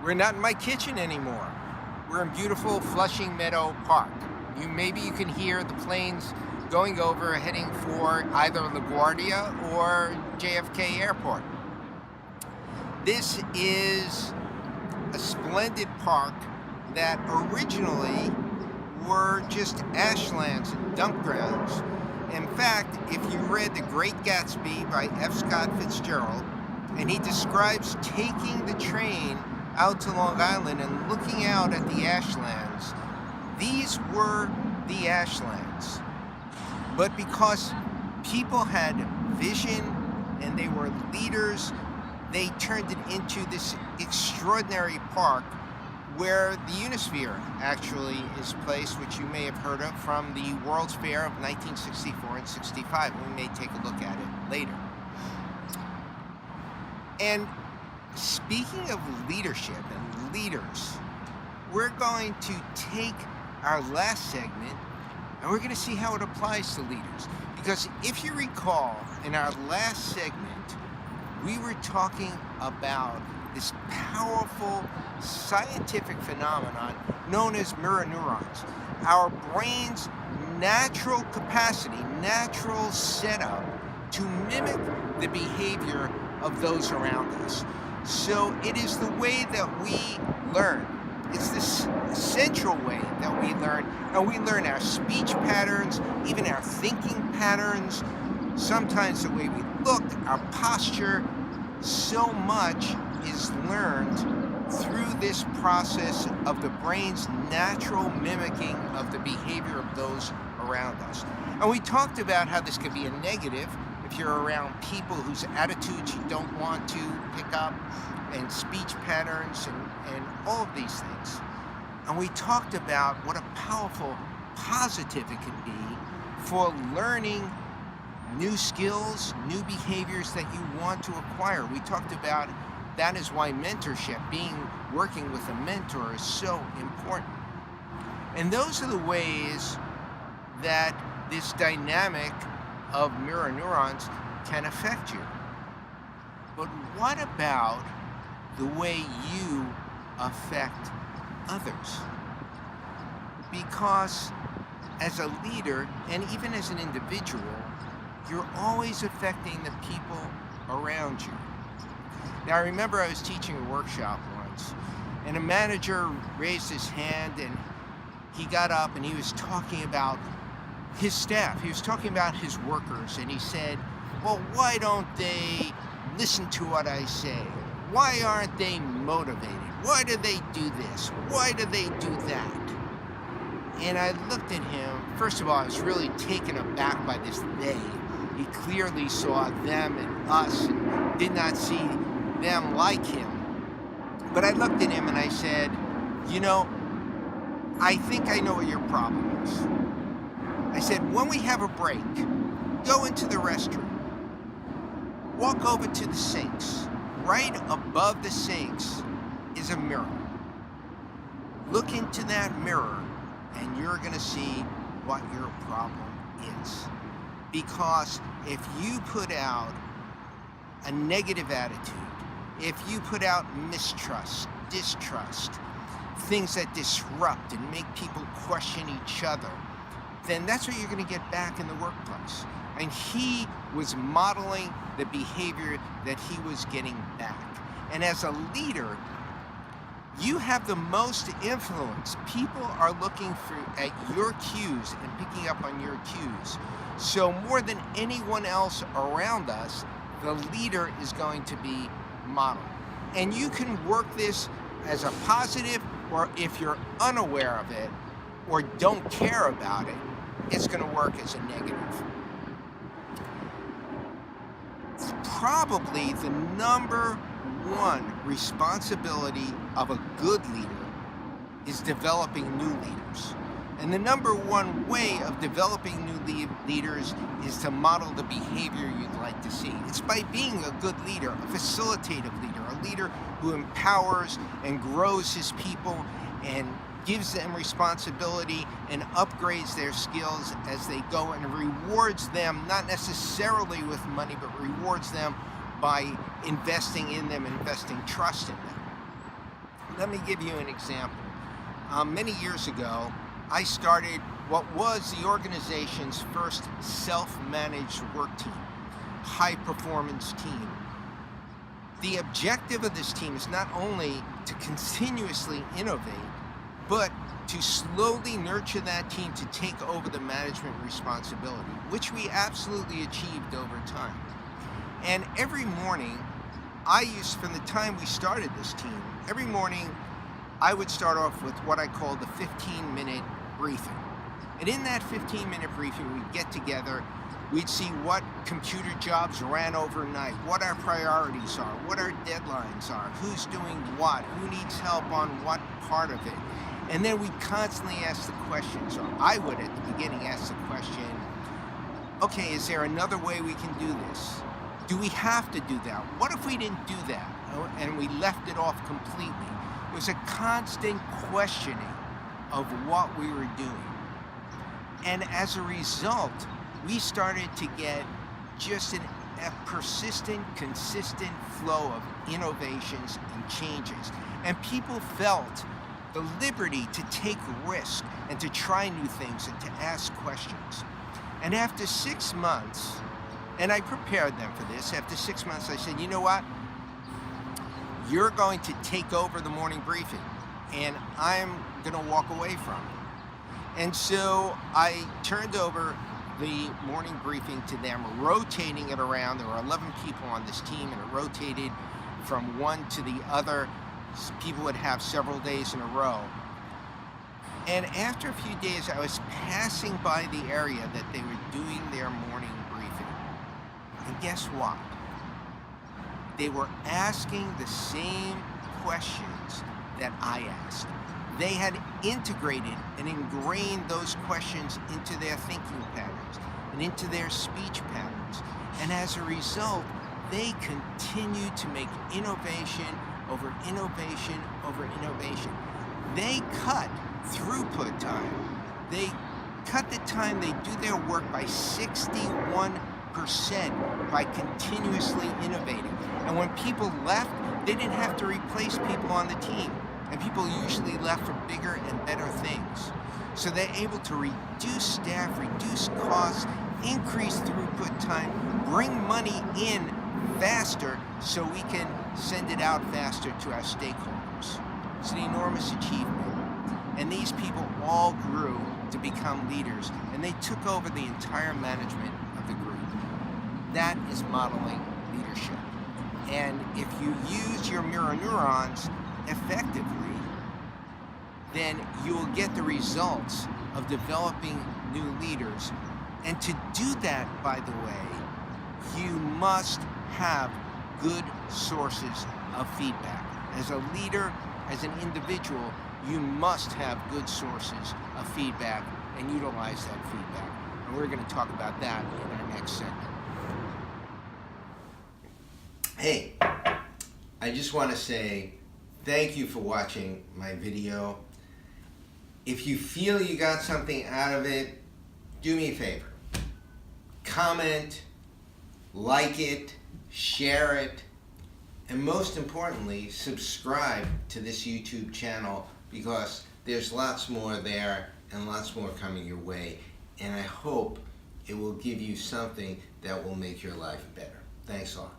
We're not in my kitchen anymore. We're in beautiful Flushing Meadow Park. Maybe you can hear the planes going over, heading for either LaGuardia or JFK Airport. This is a splendid park that originally were just ashlands and dump grounds. In fact, if you read The Great Gatsby by F. Scott Fitzgerald, and he describes taking the train out to Long Island and looking out at the ashlands, these were the ashlands. But because people had vision and they were leaders, they turned it into this extraordinary park where the Unisphere actually is placed, which you may have heard of from the World's Fair of 1964 and 65. We may take a look at it later. And speaking of leadership and leaders, we're going to take our last segment and we're going to see how it applies to leaders. Because if you recall, in our last segment, we were talking about this powerful scientific phenomenon known as mirror neurons. Our brain's natural capacity, natural setup to mimic the behavior of those around us. So it is the way that we learn. It's this central way that we learn. And we learn our speech patterns, even our thinking patterns, sometimes the way we look, our posture. So much is learned through this process of the brain's natural mimicking of the behavior of those around us. And we talked about how this could be a negative if you're around people whose attitudes you don't want to pick up, and speech patterns and all of these things. And we talked about what a powerful positive it can be for learning new skills, new behaviors that you want to acquire. We talked about that is why mentorship, working with a mentor, is so important. And those are the ways that this dynamic of mirror neurons can affect you. But what about the way you affect others? Because as a leader, and even as an individual, you're always affecting the people around you. Now, I remember I was teaching a workshop once, and a manager raised his hand, and he got up and he was talking about his staff. He was talking about his workers, and he said, well, why don't they listen to what I say? Why aren't they motivated? Why do they do this? Why do they do that? And I looked at him. First of all, I was really taken aback by this they. He clearly saw them and us and did not see them like him. But I looked at him and I said, I think I know what your problem is. I said, when we have a break, go into the restroom. Walk over to the sinks. Right above the sinks is a mirror. Look into that mirror and you're going to see what your problem is. Because if you put out a negative attitude, if you put out mistrust, distrust, things that disrupt and make people question each other, then that's what you're going to get back in the workplace. And he was modeling the behavior that he was getting back. And as a leader, you have the most influence. People are looking at your cues and picking up on your cues. So more than anyone else around us, the leader is going to be modeled. And you can work this as a positive, or if you're unaware of it or don't care about it, it's going to work as a negative. Probably the number one responsibility of a good leader is developing new leaders. And the number one way of developing new leaders is to model the behavior you'd like to see. It's by being a good leader, a facilitative leader, a leader who empowers and grows his people and gives them responsibility and upgrades their skills as they go, and rewards them, not necessarily with money, but rewards them by investing in them, investing trust in them. Let me give you an example. Many years ago, I started what was the organization's first self-managed work team, high-performance team. The objective of this team is not only to continuously innovate, but to slowly nurture that team to take over the management responsibility, which we absolutely achieved over time. And every morning, from the time we started this team, every morning I would start off with what I call the 15-minute briefing. And in that 15-minute briefing, we'd get together, we'd see what computer jobs ran overnight, what our priorities are, what our deadlines are, who's doing what, who needs help on what part of it. And then we'd constantly ask the questions, or I would at the beginning ask the question, okay, is there another way we can do this? Do we have to do that? What if we didn't do that? And we left it off completely. It was a constant questioning of what we were doing. And as a result, we started to get just a persistent, consistent flow of innovations and changes. And people felt the liberty to take risks and to try new things and to ask questions. And after 6 months, and I prepared them for this, after 6 months I said, you know what? You're going to take over the morning briefing, and I'm going to walk away from it. And so I turned over the morning briefing to them, rotating it around. There were 11 people on this team, and it rotated from one to the other. People would have several days in a row. And after a few days, I was passing by the area that they were doing their morning briefing. And guess what? They were asking the same questions that I asked. They had integrated and ingrained those questions into their thinking patterns and into their speech patterns. And as a result, they continued to make innovation over innovation over innovation. They cut throughput time. They cut the time they do their work by 61% by continuously innovating. And when people left, they didn't have to replace people on the team. And people usually left for bigger and better things. So they're able to reduce staff, reduce costs, increase throughput time, bring money in faster so we can send it out faster to our stakeholders. It's an enormous achievement. And these people all grew to become leaders, and they took over the entire management of the group. That is modeling leadership. And if you use your mirror neurons effectively, then you will get the results of developing new leaders. And to do that, by the way, you must have good sources of feedback. As a leader, as an individual, you must have good sources of feedback and utilize that feedback. And we're going to talk about that in our next segment. Hey, I just want to say thank you for watching my video. If you feel you got something out of it, do me a favor. Comment, like it, share it, and most importantly, subscribe to this YouTube channel, because there's lots more there and lots more coming your way. And I hope it will give you something that will make your life better. Thanks a lot.